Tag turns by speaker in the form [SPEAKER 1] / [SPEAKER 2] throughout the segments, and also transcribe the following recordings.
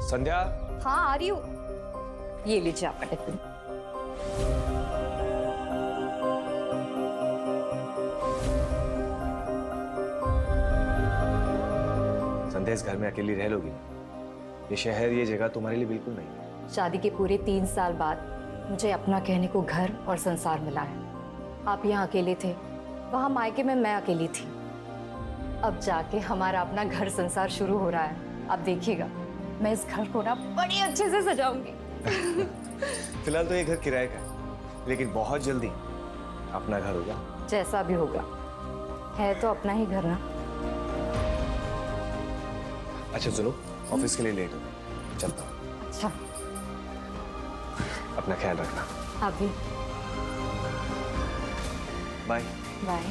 [SPEAKER 1] संध्या।
[SPEAKER 2] हाँ आ रही हूँ। ये लीजिए आपका टिफिन।
[SPEAKER 1] संध्या, इस घर में अकेली रह लोगी? ये शहर, ये जगह तुम्हारे लिए बिल्कुल नहीं है।
[SPEAKER 2] शादी के पूरे 3 साल बाद मुझे अपना कहने को घर और संसार मिला है। आप यहाँ अकेले थे, वहाँ मायके में मैं अकेली थी। अब जाके हमारा अपना घर संसार शुरू हो रहा है। आप देखिएगा, मैं इस घर को ना बड़ी अच्छे से सजाऊंगी।
[SPEAKER 1] फिलहाल तो ये घर किराए का है, लेकिन बहुत जल्दी अपना घर होगा।
[SPEAKER 2] जैसा भी होगा, है तो अपना ही घर ना।
[SPEAKER 1] अच्छा सुनो, ऑफिस के लिए लेट हो गया, चलता हूँ।
[SPEAKER 2] अच्छा,
[SPEAKER 1] अपना ख्याल रखना।
[SPEAKER 2] आप भी।
[SPEAKER 1] बाय।
[SPEAKER 2] बाय।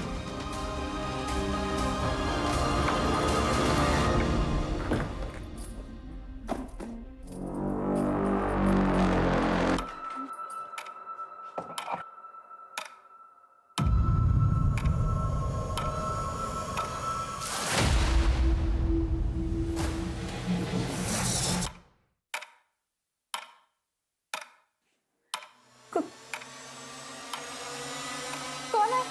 [SPEAKER 2] कौन है?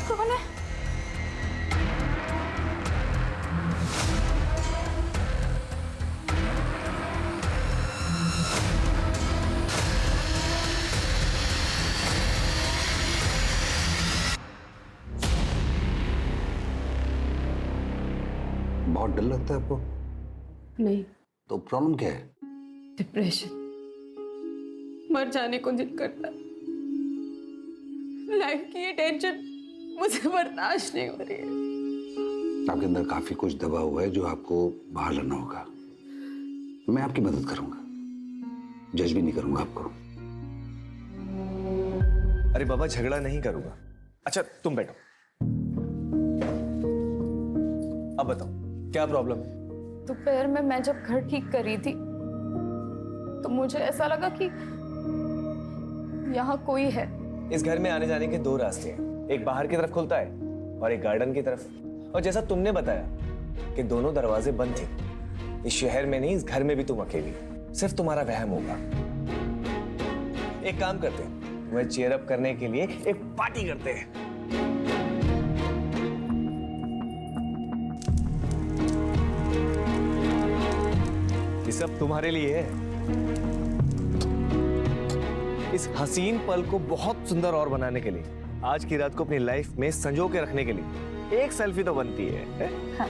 [SPEAKER 2] कौन है?
[SPEAKER 3] बहुत डर लगता है आपको?
[SPEAKER 4] नहीं,
[SPEAKER 3] तो प्रॉब्लम क्या है?
[SPEAKER 4] डिप्रेशन। मर जाने को दिल करता है। लाइफ की ये टेंशन मुझे बर्दाश्त नहीं हो रही है।
[SPEAKER 3] आपके अंदर काफी कुछ दबा हुआ है जो आपको बाहर लाना होगा। मैं आपकी मदद करूंगा, जज भी नहीं करूंगा आपको।
[SPEAKER 1] अरे बाबा, झगड़ा नहीं करूंगा। अच्छा तुम बैठो। अब बताओ क्या प्रॉब्लम है?
[SPEAKER 4] दोपहर में मैं जब घर ठीक कर रही थी तो मुझे ऐसा लगा कि यहाँ कोई है।
[SPEAKER 1] इस घर में आने जाने के 2 रास्ते हैं, एक बाहर की तरफ खुलता है और एक गार्डन की तरफ। और जैसा तुमने बताया कि दोनों दरवाजे बंद थे, इस शहर में नहीं, इस घर में भी तुम अकेली, सिर्फ तुम्हारा वहम होगा। एक काम करते हैं, तुम्हें चीयर अप करने के लिए एक पार्टी करते हैं। ये सब तुम्हारे लिए है। इस हसीन पल को बहुत सुंदर और बनाने के लिए, आज की रात को अपनी लाइफ में संजो के रखने के लिए एक सेल्फी तो बनती है?
[SPEAKER 2] हाँ।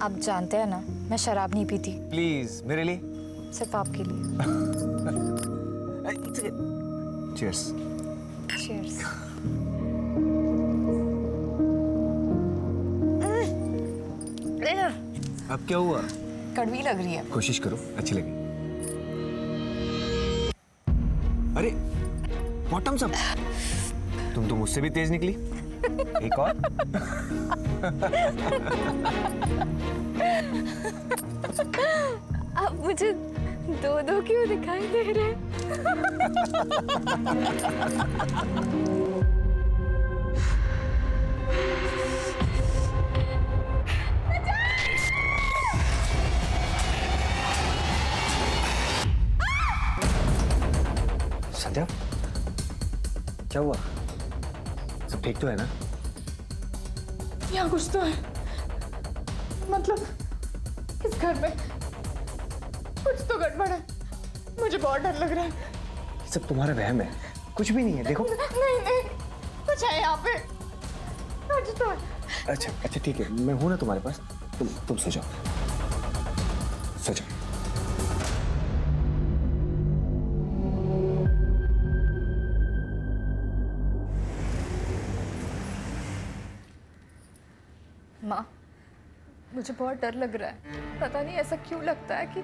[SPEAKER 2] आप जानते हैं ना, मैं शराब नहीं पीती।
[SPEAKER 1] प्लीज मेरे लिए,
[SPEAKER 2] सिर्फ आपके लिए।
[SPEAKER 1] चीयर्स।
[SPEAKER 2] चीयर्स।
[SPEAKER 1] अब क्या हुआ?
[SPEAKER 2] कड़वी लग रही है।
[SPEAKER 1] कोशिश करो, अच्छी लगी। अरे बॉटम्स अप, तुम तो मुझसे भी तेज निकली। एक और।
[SPEAKER 4] अब मुझे 2-2 क्यों दिखाई दे रहे?
[SPEAKER 1] संध्या, क्या हुआ? सब ठीक तो है ना?
[SPEAKER 4] यहाँ कुछ तो है। मतलब इस घर में कुछ तो गड़बड़ है। मुझे बहुत डर लग रहा है।
[SPEAKER 1] ये सब तुम्हारा वहम है, कुछ भी नहीं है। देखो।
[SPEAKER 4] नहीं, कुछ है यहाँ पे, कुछ तो है।
[SPEAKER 1] अच्छा ठीक है, मैं हूं ना तुम्हारे पास। तुम सो जाओ, सो जाओ।
[SPEAKER 4] माँ, मुझे बहुत डर लग रहा है। पता नहीं ऐसा क्यों लगता है कि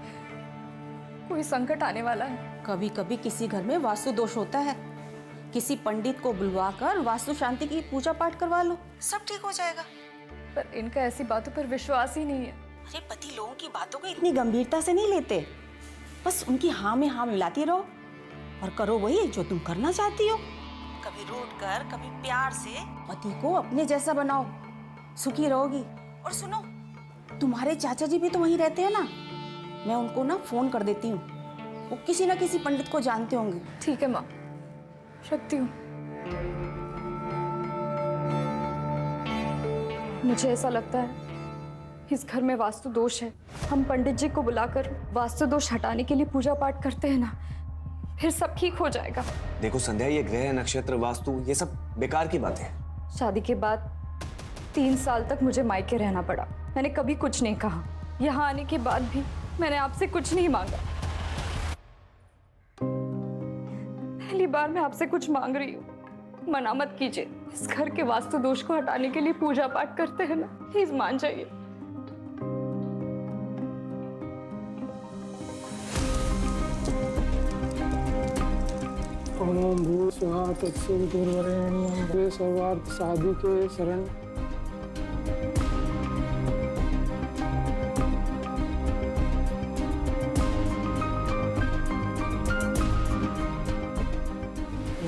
[SPEAKER 4] कोई संकट आने वाला है।
[SPEAKER 5] कभी कभी किसी घर में वास्तु दोष होता है, किसी पंडित को बुलवाकर वास्तु शांति की पूजा पाठ करवा लो, सब ठीक हो जाएगा।
[SPEAKER 4] पर इनका ऐसी बातों पर विश्वास ही नहीं है।
[SPEAKER 5] अरे पति लोगों की बातों को इतनी गंभीरता से नहीं लेते, बस उनकी हाँ में हाँ मिलाती रहो और करो वही जो तुम करना चाहती हो। कभी रूठ कर, कभी प्यार से पति को अपने जैसा बनाओ, सुखी रहोगी। और सुनो, तुम्हारे चाचा जी भी तो वहीं रहते हैं ना, मैं उनको ना फोन कर देती हूँ, वो किसी ना किसी पंडित को जानते होंगे।
[SPEAKER 4] ठीक है माँ, रखती हूँ। मुझे ऐसा लगता है इस घर में वास्तु दोष है। हम पंडित जी को बुलाकर वास्तु दोष हटाने के लिए पूजा पाठ करते हैं ना, फिर सब ठीक हो जाएगा।
[SPEAKER 1] देखो संध्या, ये ग्रह नक्षत्र वास्तु ये सब बेकार की बात है।
[SPEAKER 4] शादी के बाद 3 साल तक मुझे मायके रहना पड़ा। मैंने कभी कुछ नहीं कहा। यहाँ आने के बाद भी मैंने आपसे कुछ नहीं मांगा। पहली बार मैं आपसे कुछ मांग रही हूँ, मना मत कीजिए। इस घर के वास्तु दोष को हटाने के लिए पूजा पाठ करते हैं ना, प्लीज मान जाइए।
[SPEAKER 6] ओम भू स्वाहा तत्सवितुर्वरेण्यं भवे सर्वार्थ साधिके शरण।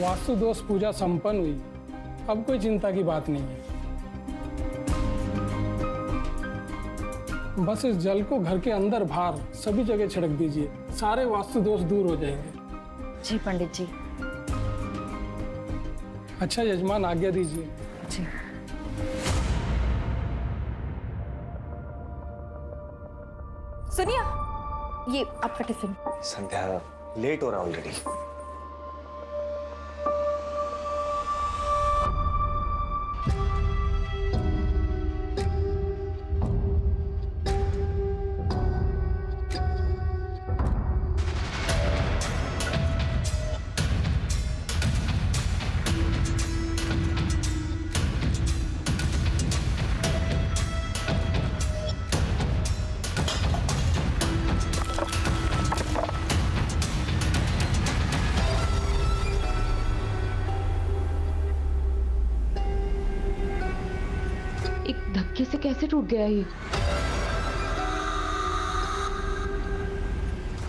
[SPEAKER 6] वास्तु दोष पूजा संपन्न हुई, अब कोई चिंता की बात नहीं है। बस इस जल को घर के अंदर बाहर सभी जगह छिड़क दीजिए, सारे वास्तु दोष दूर हो जाएंगे।
[SPEAKER 2] जी पंडित जी।
[SPEAKER 6] अच्छा यजमान, आज्ञा दीजिए।
[SPEAKER 2] जी।
[SPEAKER 4] सुनिए, ये आपका टिफिन।
[SPEAKER 1] संध्या, लेट हो रहा ऑलरेडी।
[SPEAKER 7] एक धक्के से कैसे टूट गया ये?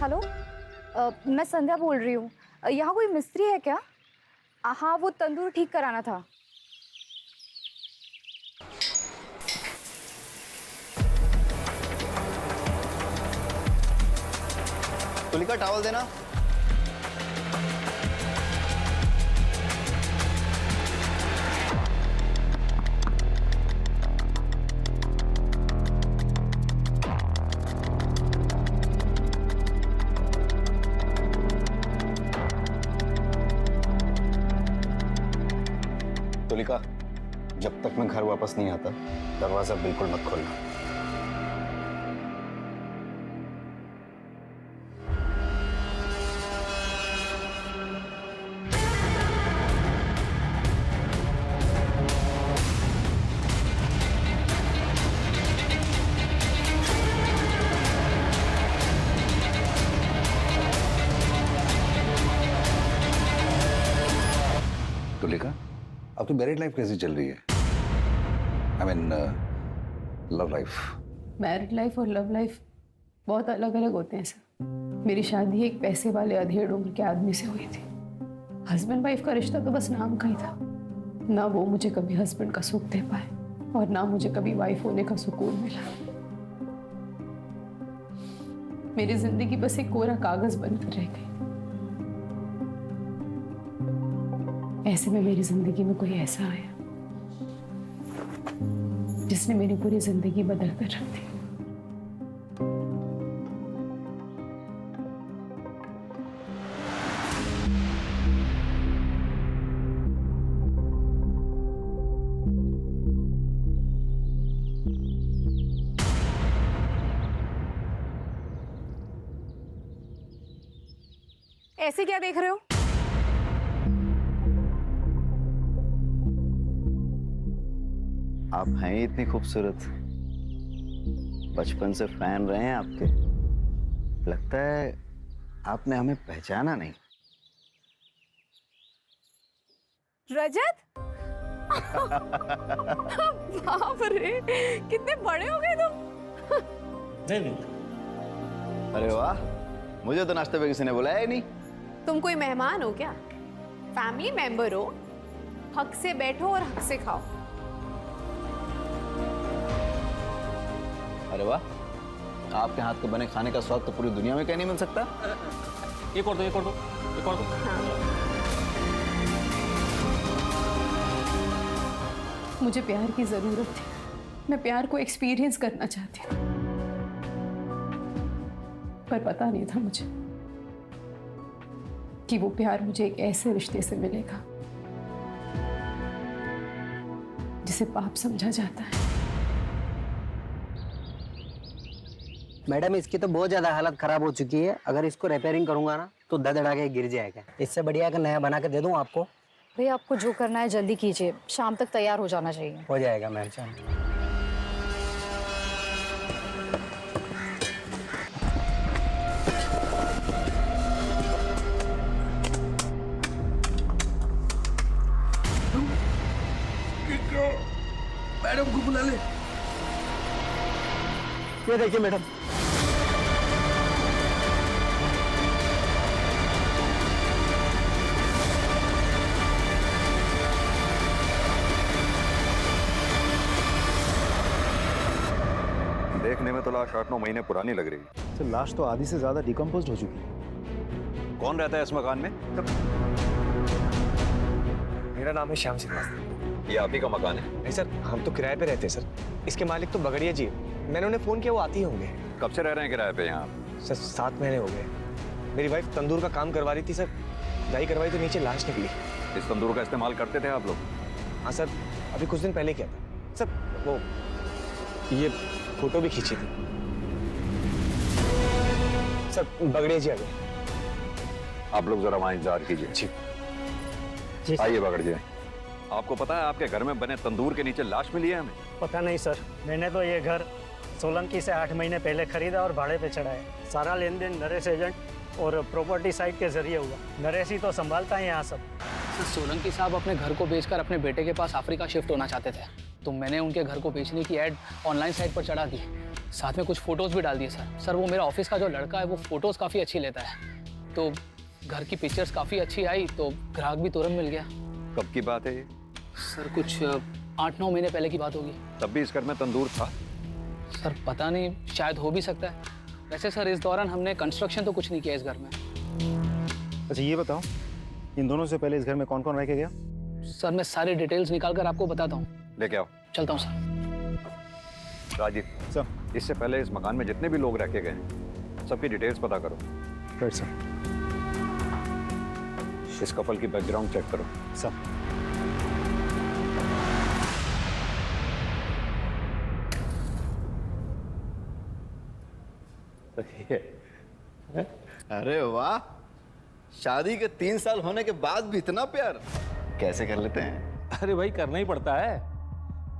[SPEAKER 4] हेलो, मैं संध्या बोल रही हूँ। यहाँ कोई मिस्त्री है क्या? हाँ, वो तंदूर ठीक कराना था।
[SPEAKER 8] तुलिका, टॉवल देना। तुलिका, जब तक मैं घर वापस नहीं आता दरवाजा बिल्कुल मत खोलना।
[SPEAKER 3] तुलिका, अब तो मैरिड लाइफ कैसी चल रही है? I mean love life.
[SPEAKER 7] Married life और लव लाइफ बहुत अलग अलग होते हैं सर। मेरी शादी एक पैसे वाले अधेड़ उम्र के आदमी से हुई थी। हस्बैंड वाइफ का रिश्ता तो बस नाम का ही था। ना वो मुझे कभी हस्बैंड का सुख दे पाए और ना मुझे कभी वाइफ होने का सुकून मिला। मेरी जिंदगी बस एक कोरा कागज बनकर रह गई। ऐसे में मेरी जिंदगी में कोई ऐसा आया जिसने मेरी पूरी जिंदगी बदल कर रख दी।
[SPEAKER 4] ऐसे क्या देख रहे हो?
[SPEAKER 8] आप हैं ही इतनी खूबसूरत, बचपन से फैन रहे हैं आपके। लगता है आपने हमें पहचाना नहीं।
[SPEAKER 4] रजत, बाप रे, कितने बड़े हो गए तुम।
[SPEAKER 9] नहीं नहीं।
[SPEAKER 8] अरे वाह, मुझे तो नाश्ते पे किसी ने बुलाया ही नहीं।
[SPEAKER 10] तुम कोई मेहमान हो क्या? फैमिली मेंबर हो, हक से बैठो और हक से खाओ।
[SPEAKER 8] अरे वाह, आपके हाथ के बने खाने का स्वाद तो पूरी दुनिया में कहीं नहीं मिल सकता।
[SPEAKER 9] ये कर दो, ये कर दो, ये कर दो।
[SPEAKER 7] मुझे प्यार की ज़रूरत थी। मैं प्यार को एक्सपीरियंस करना चाहती थी, पर पता नहीं था मुझे कि वो प्यार मुझे एक ऐसे रिश्ते से मिलेगा जिसे पाप समझा जाता है।
[SPEAKER 11] मैडम, इसकी तो बहुत ज़्यादा हालत ख़राब हो चुकी है। अगर इसको रिपेयरिंग करूँगा ना तो धड़धड़ा के गिर जाएगा। इससे बढ़िया का नया बना के दे दूँ आपको।
[SPEAKER 2] भैया आपको जो करना है जल्दी कीजिए, शाम तक तैयार हो जाना चाहिए।
[SPEAKER 11] हो जाएगा मैम साहब।
[SPEAKER 9] मैडम को बुला ले।
[SPEAKER 11] ये देखिए मैडम,
[SPEAKER 3] देखने में तो लाश 8-9 महीने पुरानी लग रही।
[SPEAKER 12] तो लाश तो आधी से ज्यादा डिकम्पोज हो चुकी है।
[SPEAKER 3] कौन रहता है इस मकान में?
[SPEAKER 1] मेरा नाम है श्याम श्रीवास्तव।
[SPEAKER 3] ये आप ही का मकान है?
[SPEAKER 1] नहीं सर, हम तो किराए पे रहते हैं सर। इसके मालिक तो बगड़िया जी है। मैंने उन्हें फोन किया, वो आती ही होंगे।
[SPEAKER 3] कब से रह रहे हैं किराए पे यहाँ?
[SPEAKER 1] सर 7 महीने हो गए। मेरी वाइफ तंदूर का काम करवा रही थी सर, दाई करवाई तो नीचे लाश निकली।
[SPEAKER 3] इस तंदूर का इस्तेमाल करते थे आप लोग?
[SPEAKER 1] हाँ सर, अभी कुछ दिन पहले किया था सर। वो ये फोटो भी खींची थी सर। बगड़िया जी आ गए।
[SPEAKER 3] आप लोग जरा वहाँ इंतजार कीजिए।
[SPEAKER 1] जी
[SPEAKER 3] आइए बगड़ जी। आपको पता है आपके घर में बने तंदूर के नीचे लाश मिली है हमें?
[SPEAKER 12] पता नहीं सर, मैंने तो ये घर सोलंकी से 8 महीने पहले खरीदा और भाड़े पे चढ़ाया। सारा लेन देन नरेश एजेंट और प्रॉपर्टी साइट के जरिए हुआ। नरेश ही तो संभालता है यहाँ सब।
[SPEAKER 13] सोलंकी साहब अपने घर को बेचकर अपने बेटे के पास अफ्रीका शिफ्ट होना चाहते थे, तो मैंने उनके घर को बेचने की ऐड ऑनलाइन साइट पर चढ़ा दी। साथ में कुछ फोटोज़ भी डाल दिए सर। वो मेरा ऑफिस का जो लड़का है वो फोटोज़ काफ़ी अच्छी लेता है, तो घर की पिक्चर्स काफ़ी अच्छी आई तो ग्राहक भी तुरंत मिल गया।
[SPEAKER 3] कब की बात है ये?
[SPEAKER 13] सर कुछ 8-9 महीने पहले की बात होगी।
[SPEAKER 3] तब भी इस घर में तंदूर था?
[SPEAKER 13] सर पता नहीं, शायद हो भी सकता है। वैसे सर इस दौरान हमने कंस्ट्रक्शन तो कुछ नहीं किया इस घर में।
[SPEAKER 12] अच्छा ये बताओ, इन दोनों से पहले इस घर में कौन कौन रह के गया?
[SPEAKER 13] सर मैं सारी डिटेल्स निकाल कर आपको बताता हूँ।
[SPEAKER 3] लेके आओ।
[SPEAKER 13] चलता हूँ सर।
[SPEAKER 3] राजीव
[SPEAKER 12] सर,
[SPEAKER 3] इससे पहले इस मकान में जितने भी लोग रह के गए हैं सबकी डिटेल्स पता करो।
[SPEAKER 12] Right sir.
[SPEAKER 3] इस कपल की बैकग्राउंड चेक करो।
[SPEAKER 12] सर।
[SPEAKER 8] अरे वाह, शादी के 3 साल होने के बाद भी इतना प्यार कैसे कर लेते हैं?
[SPEAKER 9] अरे भाई करना ही पड़ता है।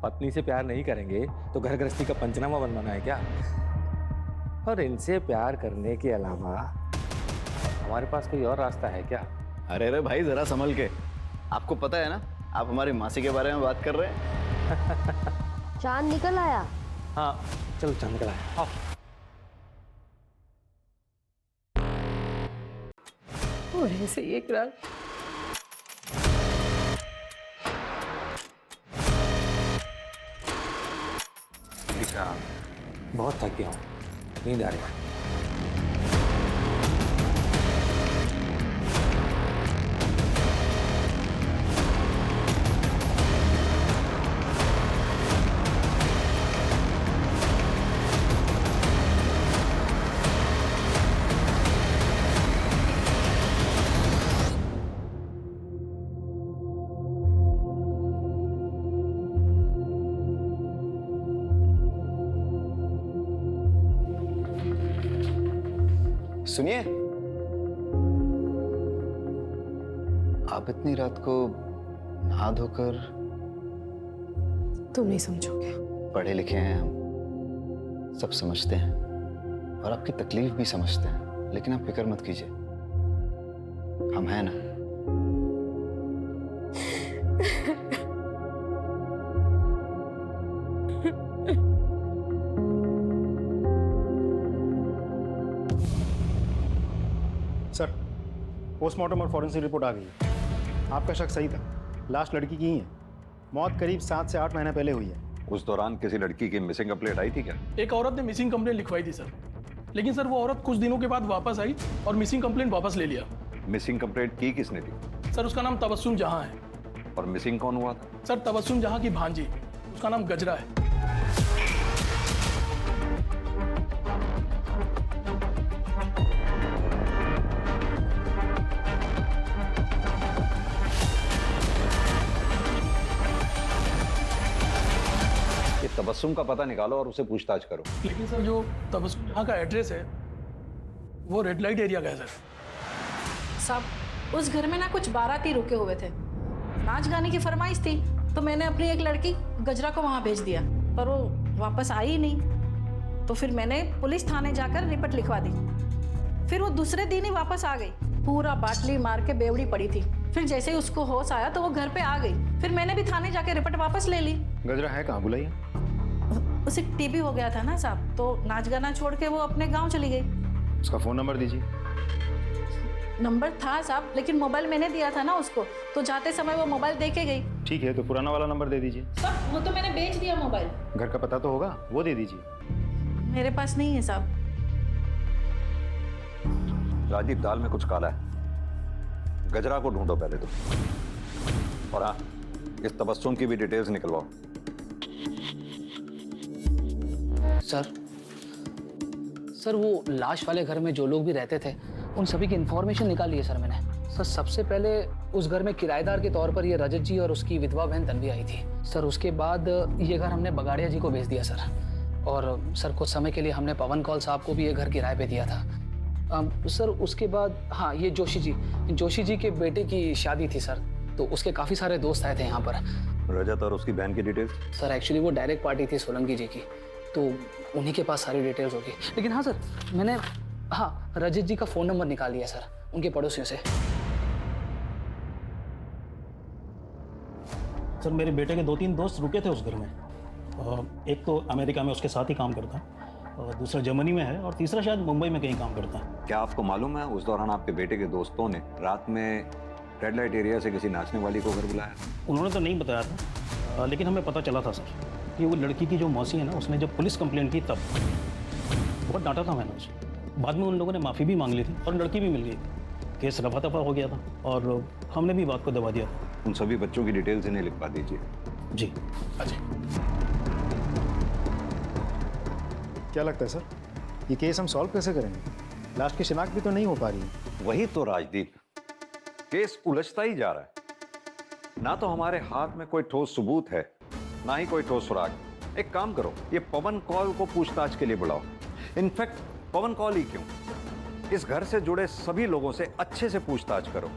[SPEAKER 9] पत्नी से प्यार नहीं करेंगे तो घर गृहस्थी का पंचनामा बनवाना है क्या? और इनसे प्यार करने के अलावा हमारे पास कोई और रास्ता है क्या?
[SPEAKER 8] अरे भाई जरा संभल के। आपको पता है ना, आप हमारी मासी के बारे में बात कर रहे हैं।
[SPEAKER 2] चांद निकल आया।
[SPEAKER 9] हाँ चलो चांद निकल आया।
[SPEAKER 7] और ऐसे ही एक रात
[SPEAKER 9] बहुत थक गया हूँ, नींद आ रही है।
[SPEAKER 8] सुनिए, आप इतनी रात को नहा धोकर?
[SPEAKER 7] तुम नहीं समझोगे।
[SPEAKER 8] पढ़े लिखे हैं हम, सब समझते हैं और आपकी तकलीफ भी समझते हैं, लेकिन आप फिक्र मत कीजिए, हम हैं ना।
[SPEAKER 14] सर, पोस्टमार्टम और फॉरेंसिक रिपोर्ट आ गई है। आपका शक सही था, लाश लड़की की ही है। मौत करीब 7 से 8 महीने पहले हुई है।
[SPEAKER 3] उस दौरान किसी लड़की की मिसिंग कंप्लेंट आई थी क्या?
[SPEAKER 6] एक औरत ने मिसिंग कंप्लेंट लिखवाई थी सर, लेकिन सर वो औरत कुछ दिनों के बाद वापस आई और मिसिंग कंप्लेंट वापस ले लिया।
[SPEAKER 3] मिसिंग कंप्लेंट की किसने थी?
[SPEAKER 6] सर उसका नाम तबस्सुम जहां है।
[SPEAKER 3] और मिसिंग कौन हुआ था?
[SPEAKER 6] सर तबस्सुम जहां की भांजी, उसका नाम गजरा है।
[SPEAKER 3] ये तबस्सुम का पता निकालो और उसे पूछताछ करो।
[SPEAKER 6] लेकिन सर जो तबस्सुम जहां का एड्रेस है वो रेड लाइट एरिया का है सर।
[SPEAKER 15] साहब उस घर में ना कुछ बाराती रुके हुए थे, नाच गाने की फरमाइश थी, तो मैंने अपनी एक लड़की गजरा को वहां भेज दिया, पर वो वापस आई ही नहीं। तो फिर मैंने पुलिस थाने जाकर रिपोर्ट लिखवा दी। फिर वो दूसरे दिन ही वापस आ गई, पूरा बाटली मार के बेवड़ी पड़ी थी। फिर जैसे ही उसको होश आया तो वो घर पे आ गई। फिर मैंने भी थाने जाके रिपोर्ट वापस ले ली।
[SPEAKER 14] गजरा है कहाँ, बुलाइए।
[SPEAKER 15] उसे टीबी हो गया था ना साहब, तो नाच गाना छोड़ के वो अपने गाँव चली गई।
[SPEAKER 14] उसका फ़ोन नंबर दीजिए।
[SPEAKER 15] नंबर था साहब, लेकिन मोबाइल मैंने दिया था ना उसको, तो जाते समय वो मोबाइल दे के गई।
[SPEAKER 14] ठीक है, तो पुराना वाला नंबर दे दीजिए।
[SPEAKER 15] साहब वो तो मैंने बेच दिया मोबाइल।
[SPEAKER 14] घर का पता तो होगा, वो दे दीजिए।
[SPEAKER 15] मेरे पास नहीं है साहब।
[SPEAKER 3] राजीव, दाल में कुछ काला है। गजरा को ढूंढो पहले तो। और हाँ, इस तबस्सुम की भी डिटेल्स निकलवाओ।
[SPEAKER 13] सर वो लाश वाले घर में जो लोग भी रहते थे उन सभी की इंफॉर्मेशन निकाली है सर मैंने। सर सबसे पहले उस घर में किराएदार के तौर पर ये रजत जी और उसकी विधवा बहन तन्वी आई थी सर। उसके बाद ये घर हमने बगाड़िया जी को बेच दिया सर। और सर कुछ समय के लिए हमने पवन कौल साहब को भी ये घर किराए पे दिया था। सर उसके बाद हाँ, ये जोशी जी के बेटे की शादी थी सर, तो उसके काफ़ी सारे दोस्त आए थे यहाँ पर।
[SPEAKER 3] रजत और उसकी बहन की डिटेल्स?
[SPEAKER 13] सर एक्चुअली वो डायरेक्ट पार्टी थी सोलंकी जी की, तो उन्हीं के पास सारी डिटेल्स होगी। लेकिन हाँ सर, मैंने हाँ रजत जी का फ़ोन नंबर निकाल लिया सर उनके पड़ोसियों से।
[SPEAKER 14] सर मेरे बेटे के 2-3 दोस्त रुके थे उस घर में। एक तो अमेरिका में उसके साथ ही काम करता है, और दूसरा जर्मनी में है, और तीसरा शायद मुंबई में कहीं काम करता है।
[SPEAKER 3] क्या आपको मालूम है उस दौरान आपके बेटे के दोस्तों ने रात में रेड लाइट एरिया से किसी नाचने वाली को घर बुलाया?
[SPEAKER 14] उन्होंने तो नहीं बताया था, लेकिन हमें पता चला था सर कि वो लड़की की जो मौसी है ना, उसने जब पुलिस कंप्लेंट की तब बहुत डांटा था मैंने उसे। बाद में उन लोगों ने माफ़ी भी मांग ली थी और लड़की भी मिल गई थी। केस रफा दफा हो गया था और हमने भी बात को दबा दिया था।
[SPEAKER 3] उन सभी बच्चों की डिटेल्स इन्हें लिखवा दीजिए।
[SPEAKER 14] जी।
[SPEAKER 6] अजय,
[SPEAKER 14] क्या लगता है सर, ये केस हम सॉल्व कैसे करेंगे? लाश की शिनाख्त भी तो नहीं हो पा रही है।
[SPEAKER 3] वही तो राजदीप, केस उलझता ही जा रहा है। ना तो हमारे हाथ में कोई ठोस सबूत है, ना ही कोई ठोस सुराग। एक काम करो, ये पवन कौल को पूछताछ के लिए बुलाओ। इनफैक्ट पवन कौल ही क्यों, इस घर से जुड़े सभी लोगों से अच्छे से पूछताछ करो।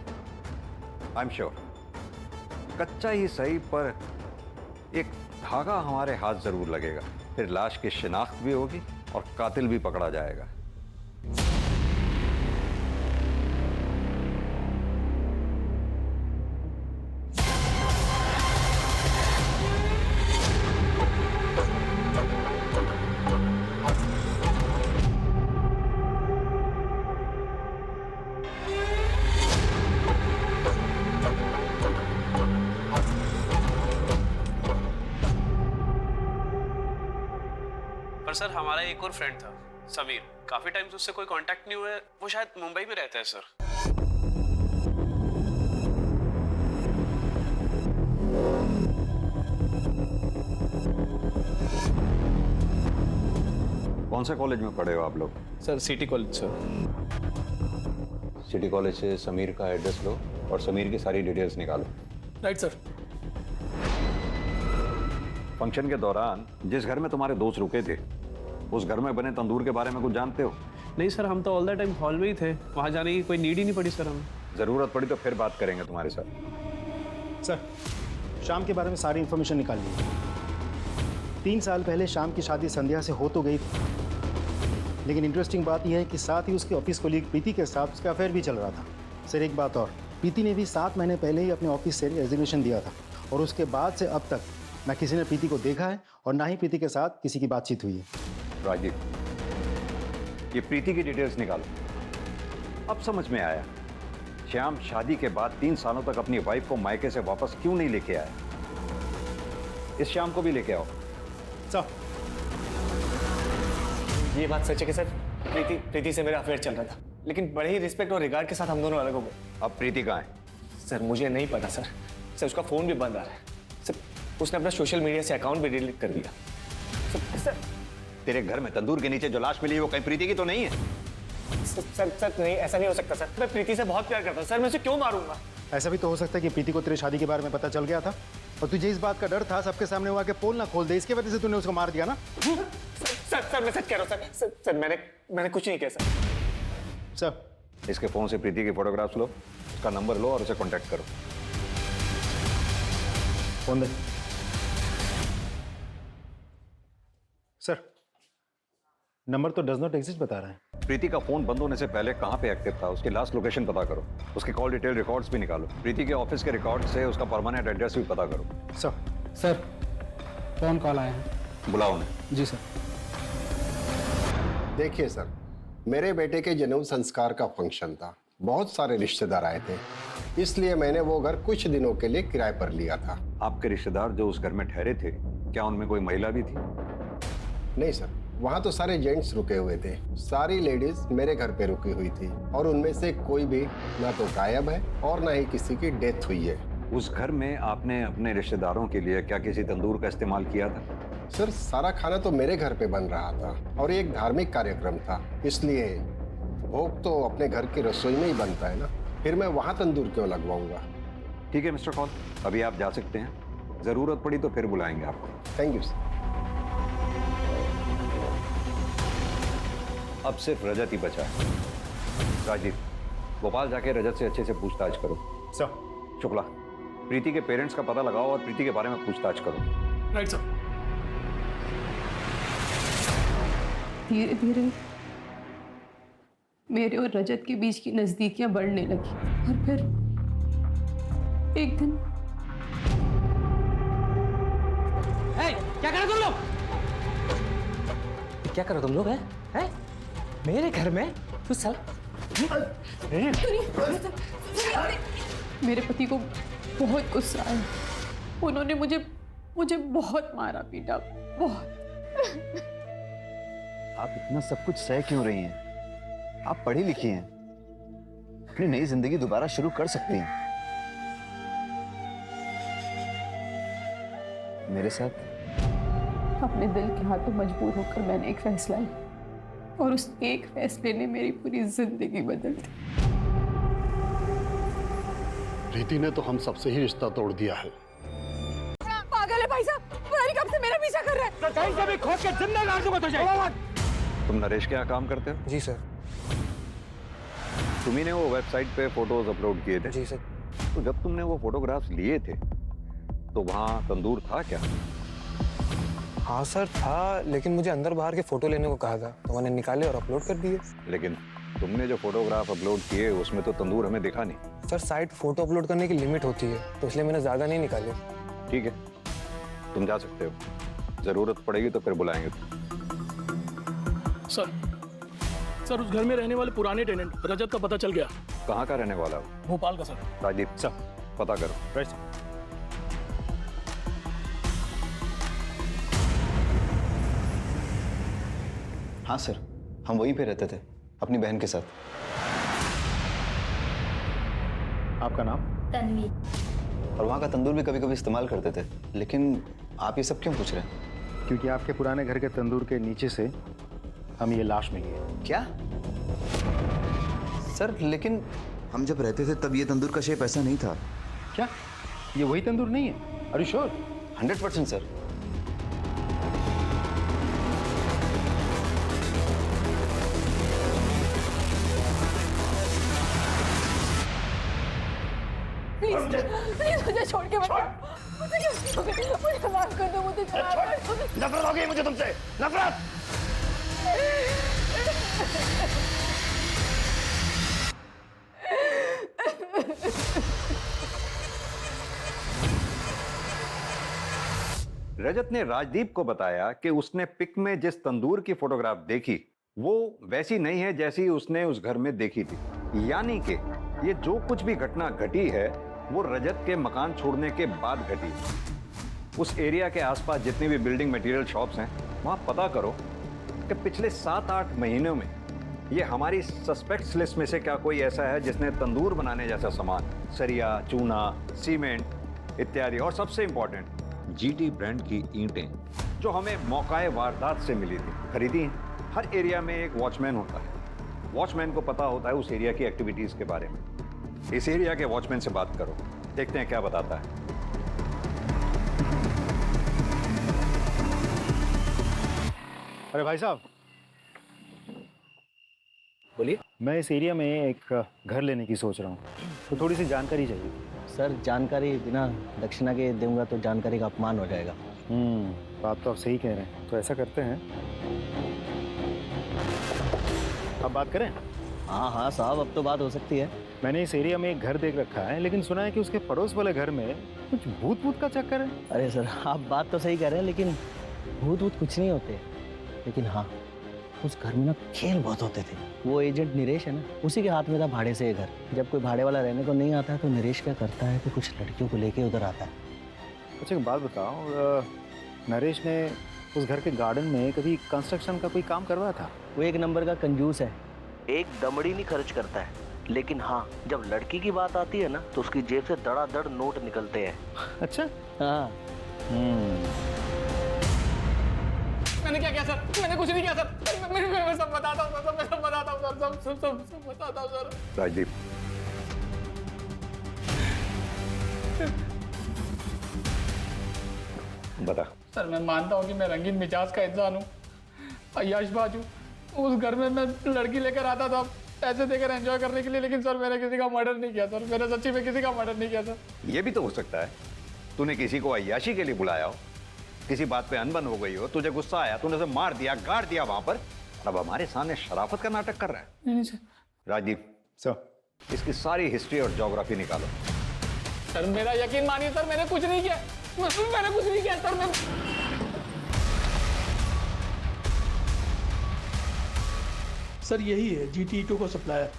[SPEAKER 3] आई एम श्योर कच्चा ही सही पर एक धागा हमारे हाथ जरूर लगेगा। फिर लाश की शिनाख्त भी होगी और कातिल भी पकड़ा जाएगा।
[SPEAKER 16] पर सर हमारा एक और फ्रेंड था समीर, काफी टाइम से उससे कोई कांटेक्ट नहीं हुआ है। वो शायद मुंबई में रहता है सर।
[SPEAKER 3] कौन से कॉलेज में पढ़े हो आप लोग?
[SPEAKER 16] Sir city college sir.
[SPEAKER 3] City college से समीर का एड्रेस लो और समीर की सारी डिटेल्स निकालो।
[SPEAKER 6] Right sir.
[SPEAKER 3] फंक्शन के दौरान जिस घर में तुम्हारे दोस्त रुके थे, उस घर में बने तंदूर के बारे में कुछ जानते हो?
[SPEAKER 16] नहीं सर, हम तो ऑल द टाइम हॉल में ही थे, वहां जाने की कोई नीड ही नहीं पड़ी सर हमें।
[SPEAKER 3] जरूरत पड़ी तो फिर बात करेंगे तुम्हारे साथ।
[SPEAKER 14] सर शाम के बारे में सारी इन्फॉर्मेशन निकाल ली। 3 साल पहले शाम की शादी संध्या से हो तो गई थी, लेकिन इंटरेस्टिंग बात यह है कि साथ ही उसके ऑफिस कोलीग प्रीति के साथ उसका अफेयर भी चल रहा था। सर एक बात और, प्रीति ने भी 7 महीने पहले ही अपने ऑफिस से रेजिग्नेशन दिया था, और उसके बाद से अब तक ना किसी ने प्रीति को देखा है और ना ही प्रीति के साथ किसी की बातचीत हुई है।
[SPEAKER 3] राजीव, ये प्रीति की डिटेल्स निकालो। अब समझ में आया श्याम शादी के बाद 3 सालों तक अपनी वाइफ को मायके से वापस क्यों नहीं लेके आया। इस श्याम को भी लेके आओ।
[SPEAKER 14] सर
[SPEAKER 1] ये बात सच है कि सर प्रीति से मेरा अफेयर चल रहा था, लेकिन बड़े ही रिस्पेक्ट और रिगार्ड के साथ हम दोनों अलग हो गए।
[SPEAKER 3] अब प्रीति कहाँ है?
[SPEAKER 1] सर मुझे नहीं पता सर। सर उसका फोन भी बंद आ रहा है सर। उसने अपना सोशल मीडिया से अकाउंट भी डिलीट कर दिया सर।
[SPEAKER 3] तेरे घर में तंदूर के नीचे जो लाश मिली है वो कहीं प्रीति की तो नहीं है?
[SPEAKER 1] सर नहीं, ऐसा नहीं हो सकता सर। मैं प्रीति से बहुत प्यार करता हूँ सर, मैं उसे क्यों मारूंगा?
[SPEAKER 14] ऐसा भी तो हो सकता है कि प्रीति को तेरे शादी के बारे में पता चल गया था और तुझे इस बात का डर था सबके सामने वो आके पोल ना खोल दे, इसकी वजह से तूने उसको मार दिया ना।
[SPEAKER 1] सर मैं सच कह रहा हूँ सर। मैंने कुछ नहीं किया
[SPEAKER 14] सर।
[SPEAKER 3] इसके फोन से प्रीति की फोटोग्राफ्स लो, उसका नंबर लो और उसे कांटेक्ट करो।
[SPEAKER 14] फोन दे। सर नंबर तो डज नॉट एग्जिस्ट बता रहा है।
[SPEAKER 3] प्रीति का फोन बंद होने से पहले कहां पे एक्टिव था, उसकी लास्ट लोकेशन पता करो, उसके कॉल डिटेल रिकॉर्ड्स भी निकालो, प्रीति के ऑफिस के रिकॉर्ड से उसका परमानेंट एड्रेस भी पता करो।
[SPEAKER 13] सर फोन कॉल आया है।
[SPEAKER 3] बुलाओ उन्हें।
[SPEAKER 13] जी सर।
[SPEAKER 17] देखिए सर, मेरे बेटे के जन्म संस्कार का फंक्शन था, बहुत सारे रिश्तेदार आए थे, इसलिए मैंने वो घर कुछ दिनों के लिए किराए पर लिया था।
[SPEAKER 3] आपके रिश्तेदार जो उस घर में ठहरे थे, क्या उनमें कोई महिला भी थी?
[SPEAKER 17] नहीं सर, वहाँ तो सारे जेंट्स रुके हुए थे, सारी लेडीज मेरे घर पे रुकी हुई थी और उनमें से कोई भी ना तो गायब है और ना ही किसी की डेथ हुई है।
[SPEAKER 3] उस घर में आपने अपने रिश्तेदारों के लिए क्या किसी तंदूर का इस्तेमाल किया था?
[SPEAKER 17] सर सारा खाना तो मेरे घर पे बन रहा था और ये एक धार्मिक कार्यक्रम था, इसलिए भोग तो अपने घर की रसोई में ही बनता है ना, फिर मैं वहाँ तंदूर क्यों लगवाऊंगा।
[SPEAKER 3] ठीक है मिस्टर कॉल, अभी आप जा सकते हैं, जरूरत पड़ी तो फिर बुलाएंगे आपको।
[SPEAKER 17] Thank you sir.
[SPEAKER 3] अब सिर्फ रजत ही बचा है। राजीव, भोपाल जाके रजत से अच्छे से पूछताछ करो।
[SPEAKER 14] सर।
[SPEAKER 3] शुक्ला, प्रीति के पेरेंट्स का पता लगाओ और प्रीति के बारे में पूछताछ करो।
[SPEAKER 6] Right sir.
[SPEAKER 7] धीरे धीरे मेरे और रजत के बीच की नजदीकियां बढ़ने लगी और फिर एक दिन
[SPEAKER 9] क्या करो तुम लोग? क्या करो तुम लोग? हैं? मेरे घर में तू साला
[SPEAKER 7] मेरे पति को बहुत गुस्सा आया। उन्होंने मुझे बहुत मारा पीटा, बहुत।
[SPEAKER 8] आप इतना सब कुछ सह क्यों रही हैं? आप पढ़ी लिखी हैं, अपनी नई जिंदगी दोबारा शुरू कर सकती हैं। मेरे साथ
[SPEAKER 7] अपने दिल के हाथों मजबूर होकर मैंने एक फैसला लिया और उस एक फैसले ने मेरी पूरी जिंदगी बदल दी।
[SPEAKER 18] प्रीति ने तो हम सबसे ही रिश्ता तोड़ दिया है।
[SPEAKER 4] पागल है भाई साहब, पुरानी कब से मेरा पीछा कर रहा है।
[SPEAKER 9] तो कहीं से भी खोद के जिंदा गाड़ दूंगा तुझे।
[SPEAKER 3] तुम नरेश के यहाँ काम करते हो?
[SPEAKER 1] जी सर।
[SPEAKER 3] तुम्ही ने वो वेबसाइट पे फोटोज अपलोड किए थे?
[SPEAKER 1] जी सर।
[SPEAKER 3] तो जब तुमने वो फोटोग्राफ्स लिए थे तो वहाँ तंदूर था क्या?
[SPEAKER 1] हाँ सर था, लेकिन मुझे अंदर बाहर के फोटो लेने को कहा था तो मैंने निकाले और अपलोड कर दिए।
[SPEAKER 3] लेकिन तुमने जो फोटोग्राफ अपलोड किए उसमें तो तंदूर हमें दिखा नहीं।
[SPEAKER 1] सर साइट फोटो अपलोड करने की लिमिट होती है तो इसलिए मैंने ज्यादा नहीं निकाले।
[SPEAKER 3] ठीक है, तुम जा सकते हो, जरूरत पड़ेगी तो फिर बुलाएंगे।
[SPEAKER 6] सर उस घर में रहने वाले पुराने टेनेंट रजत का पता चल गया।
[SPEAKER 3] कहाँ का रहने वाला है?
[SPEAKER 6] भोपाल का सर।
[SPEAKER 3] राजीव सर, पता करो।
[SPEAKER 14] राइट।
[SPEAKER 8] हाँ सर, हम वहीं पे रहते थे अपनी बहन के साथ।
[SPEAKER 14] आपका नाम?
[SPEAKER 2] तन्वी।
[SPEAKER 8] और वहाँ का तंदूर भी कभी कभी इस्तेमाल करते थे। लेकिन आप ये सब क्यों पूछ रहे हैं?
[SPEAKER 14] क्योंकि आपके पुराने घर के तंदूर के नीचे से हम ये लाश मिली है।
[SPEAKER 8] क्या सर? लेकिन हम जब रहते थे तब ये तंदूर का शेप ऐसा नहीं था।
[SPEAKER 14] क्या ये वही तंदूर नहीं है? Are you sure?
[SPEAKER 8] 100% sir.
[SPEAKER 4] Please मुझे छोड़ के मत जाओ। मुझे माफ कर दो, मुझे माफ कर दो।
[SPEAKER 18] नफरत हो गई मुझे तुमसे, नफरत।
[SPEAKER 3] रजत ने राजदीप को बताया कि उसने पिक में जिस तंदूर की फोटोग्राफ देखी वो वैसी नहीं है जैसी उसने उस घर में देखी थी। यानी कि ये जो कुछ भी घटना घटी है वो रजत के मकान छोड़ने के बाद घटी है। उस एरिया के आसपास जितनी भी बिल्डिंग मटेरियल शॉप्स हैं वहां पता करो कि पिछले 7-8 महीनों में ये हमारी सस्पेक्ट्स लिस्ट में से क्या कोई ऐसा है जिसने तंदूर बनाने जैसा सामान, सरिया, चूना, सीमेंट इत्यादि, और सबसे इंपॉर्टेंट जीटी ब्रांड की ईंटें जो हमें मौकाए वारदात से मिली थी, खरीदी हैं। हर एरिया में एक वॉचमैन होता है, वॉचमैन को पता होता है उस एरिया की एक्टिविटीज के बारे में। इस एरिया के वॉचमैन से बात करो, देखते हैं क्या बताता है।
[SPEAKER 14] अरे भाई साहब,
[SPEAKER 11] बोलिए।
[SPEAKER 14] मैं इस एरिया में एक घर लेने की सोच रहा हूँ, तो थोड़ी सी जानकारी चाहिए।
[SPEAKER 11] सर, जानकारी बिना दक्षिणा के दूंगा तो जानकारी का अपमान हो जाएगा।
[SPEAKER 14] बात तो आप सही कह रहे हैं। तो ऐसा करते हैं, अब बात करें?
[SPEAKER 11] हाँ हाँ साहब, अब तो बात हो सकती है।
[SPEAKER 14] मैंने इस एरिया में एक घर देख रखा है, लेकिन सुना है कि उसके पड़ोस वाले घर में कुछ भूत का चक्कर है।
[SPEAKER 11] अरे सर, आप बात तो सही कह रहे हैं, लेकिन भूत कुछ नहीं होते। लेकिन हाँ, उस घर में ना खेल बहुत होते थे। वो एजेंट नरेश है ना, उसी के हाथ में था भाड़े से ये घर। जब कोई भाड़े वाला रहने को नहीं आता है तो नरेश क्या करता है कि कुछ लड़कियों को लेके उधर आता है।
[SPEAKER 14] अच्छा, एक बात बताओ, नरेश ने उस घर के गार्डन में कभी कंस्ट्रक्शन का कोई काम करवाया था?
[SPEAKER 11] वो एक नंबर का कंजूस है, एक दमड़ी नहीं खर्च करता है। लेकिन हाँ, जब लड़की की बात आती है ना तो उसकी जेब से धड़ाधड़ नोट निकलते हैं।
[SPEAKER 14] अच्छा।
[SPEAKER 11] हाँ।
[SPEAKER 13] मैंने क्या किया सर? मैंने कुछ नहीं किया सर। मैं सब बताता हूँ सर, मैं सब बताता हूँ सर, सब बताता हूँ सर।
[SPEAKER 3] राजदीप, बता।
[SPEAKER 13] सर, मैं मानता हूँ कि मैं रंगीन मिजाज का इंसान हूँ, अय्याशबाज हूँ। उस घर में मैं लड़की लेकर आता था पैसे देकर एंजॉय करने के लिए, लेकिन सर मैंने किसी का मर्डर नहीं किया सर। मैंने सच्ची में किसी का मर्डर नहीं किया सर।
[SPEAKER 3] ये भी तो हो सकता है तूने किसी को अय्याशी के लिए बुलाया हो, किसी बात पे अनबन हो गई हो, तुझे गुस्सा आया, तूने उसे मार दिया, गाड़ दिया वहां पर, अब हमारे सामने शराफत का नाटक कर रहा है।
[SPEAKER 13] नहीं सर।
[SPEAKER 3] राजदीप सर, इसकी सारी हिस्ट्री और ज्योग्राफी निकालो।
[SPEAKER 13] सर मेरा यकीन मानिए सर, मैंने कुछ नहीं किया। मैंने कुछ नहीं किया सर। मैं
[SPEAKER 6] सर यही है GT2 का सप्लायर।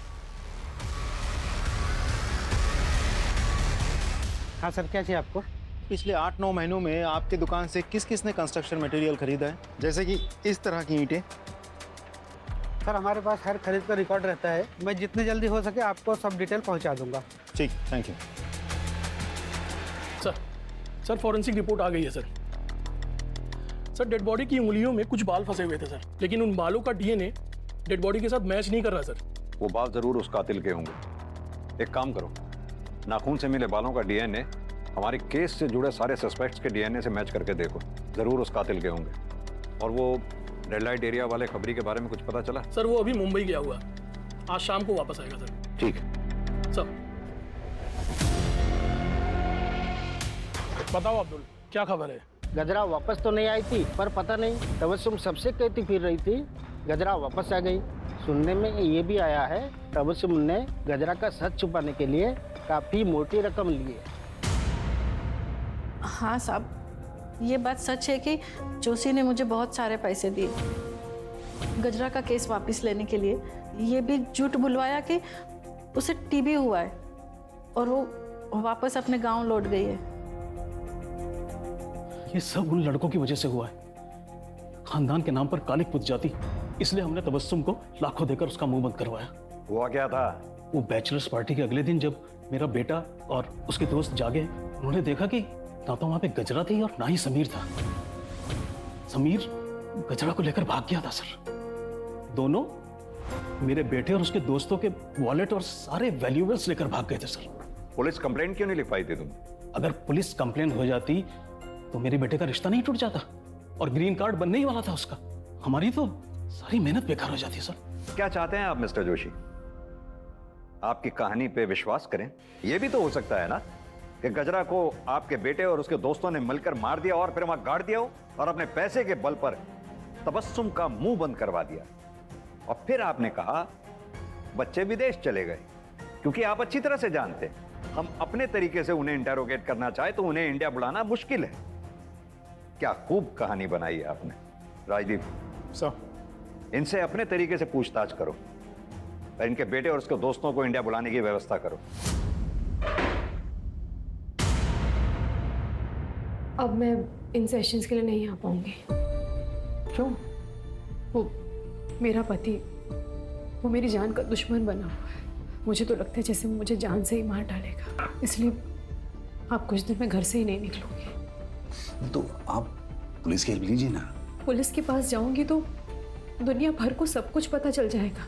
[SPEAKER 14] हाँ सर, क्या चाहिए आपको? पिछले 8-9 महीनों में आपकी दुकान से किस किस ने कंस्ट्रक्शन मटेरियल खरीदा है, जैसे कि इस तरह की ईंटें?
[SPEAKER 11] सर, हमारे पास हर खरीद का रिकॉर्ड रहता है। मैं जितने जल्दी हो सके आपको सब डिटेल पहुंचा दूंगा।
[SPEAKER 14] ठीक, thank you.
[SPEAKER 6] Sir forensic report आ गई है सर। सर, डेड बॉडी की उंगलियों में कुछ बाल फंसे हुए थे सर, लेकिन उन बालों का DNA डेड बॉडी के साथ मैच नहीं कर रहा सर।
[SPEAKER 3] वो बाल जरूर उस कातिल के होंगे। एक काम करो, नाखून से मिले बालों का DNA हमारे केस से जुड़े सारे सस्पेक्ट्स के DNA से मैच करके देखो, जरूर उस कातिल के होंगे। और वो रेड लाइट एरिया वाले खबरी के बारे में कुछ पता चला?
[SPEAKER 6] सर वो अभी मुंबई गया हुआ, आज शाम को वापस आएगा सर।
[SPEAKER 3] ठीक है
[SPEAKER 6] सर। बताओ अब्दुल, क्या खबर है?
[SPEAKER 11] गजरा वापस तो नहीं आई थी, पर पता नहीं तबस्सुम सबसे कहती फिर रही थी गजरा वापस आ गई। सुनने में ये भी आया है तबस्सुम ने गजरा का सच छुपाने के लिए काफी मोटी रकम ली है।
[SPEAKER 15] हाँ साहब, ये बात सच है कि जोशी ने मुझे बहुत सारे पैसे दिए गजरा का केस वापस लेने के लिए। ये भी झूठ बुलवाया कि उसे TB हुआ है और वो वापस अपने गांव लौट गई है।
[SPEAKER 6] ये सब उन लड़कों की वजह से हुआ है। खानदान के नाम पर कालिक पुत जाती, इसलिए हमने तबस्सुम को लाखों देकर उसका मुंह बंद करवाया।
[SPEAKER 3] हुआ क्या था?
[SPEAKER 6] वो बैचलर्स पार्टी के अगले दिन जब मेरा बेटा और उसके दोस्त जागे, उन्होंने देखा कि ना तो वहां पे गजरा थी और ना ही समीर था। समीर गजरा को लेकर भाग गया था सर। दोनों मेरे बेटे और उसके दोस्तों के वॉलेट और सारे वैल्यूएबल्स लेकर भाग गए थे सर।
[SPEAKER 3] पुलिस कंप्लेंट क्यों नहीं लिखवाई थी तुम?
[SPEAKER 6] अगर पुलिस कंप्लेंट हो जाती तो मेरे बेटे का रिश्ता नहीं टूट जाता और ग्रीन कार्ड बनने ही वाला था उसका। हमारी तो सारी मेहनत बेकार हो जाती है सर।
[SPEAKER 3] क्या चाहते हैं आप मिस्टर जोशी? आपकी कहानी पे विश्वास करें? यह भी तो हो सकता है ना कि गजरा को आपके बेटे और उसके दोस्तों ने मिलकर मार दिया और फिर वहां गाड़ दिया हो और अपने पैसे के बल पर तबस्सुम का मुंह बंद करवा दिया। और फिर आपने कहा बच्चे विदेश चले गए, क्योंकि आप अच्छी तरह से जानते हैं हम अपने तरीके से उन्हें इंटेरोगेट करना चाहे तो उन्हें इंडिया बुलाना मुश्किल है। क्या खूब कहानी बनाई है आपने। राजदीप
[SPEAKER 14] सर,
[SPEAKER 3] इनसे अपने तरीके से पूछताछ करो। और इनके बेटे और उसके दोस्तों को इंडिया बुलाने की व्यवस्था करो।
[SPEAKER 7] अब मैं इन सेशंस के लिए नहीं आ पाऊंगी।
[SPEAKER 3] क्यों?
[SPEAKER 7] वो मेरा पति, वो मेरी जान का दुश्मन बना हुआ है। मुझे तो लगता है जैसे वो मुझे जान से ही मार डालेगा, इसलिए आप कुछ दिन में घर से ही नहीं निकलूंगी।
[SPEAKER 19] तो आप पुलिस की हेल्प लीजिए ना।
[SPEAKER 7] पुलिस के पास जाऊंगी तो दुनिया भर को सब कुछ पता चल जाएगा,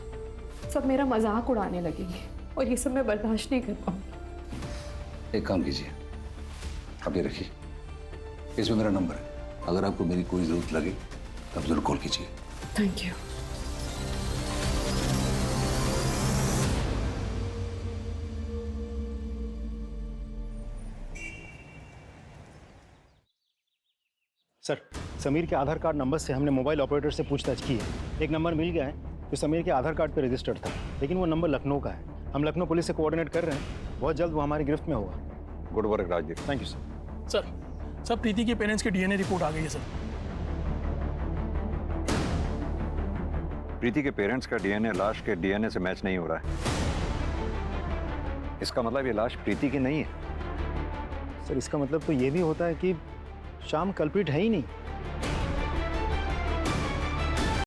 [SPEAKER 7] सब मेरा मजाक उड़ाने लगेंगे और ये सब मैं बर्दाश्त नहीं कर पाऊंगी।
[SPEAKER 19] एक काम कीजिए, आप ये रखिए, इसमें मेरा नंबर है, अगर आपको मेरी कोई जरूरत लगे तो आप जरूर कॉल कीजिए।
[SPEAKER 7] Thank you.
[SPEAKER 14] सर, समीर के आधार कार्ड नंबर से हमने मोबाइल ऑपरेटर से पूछताछ की है। एक नंबर मिल गया है जो समीर के आधार कार्ड पर रजिस्टर्ड था, लेकिन वो नंबर लखनऊ का है। हम लखनऊ पुलिस से कोऑर्डिनेट कर रहे हैं, बहुत जल्द वो हमारी गिरफ्त में होगा।
[SPEAKER 3] Good work Rajdeep.
[SPEAKER 14] Thank you sir.
[SPEAKER 20] Sir Preeti के पेरेंट्स की डीएनए रिपोर्ट आ गई है सर।
[SPEAKER 3] प्रीति के पेरेंट्स का डीएनए लाश के डीएनए से मैच नहीं हो रहा है। इसका मतलब ये लाश प्रीति की नहीं है।
[SPEAKER 14] सर, इसका मतलब तो ये भी होता है कि श्याम कल्प्रिट है ही नहीं।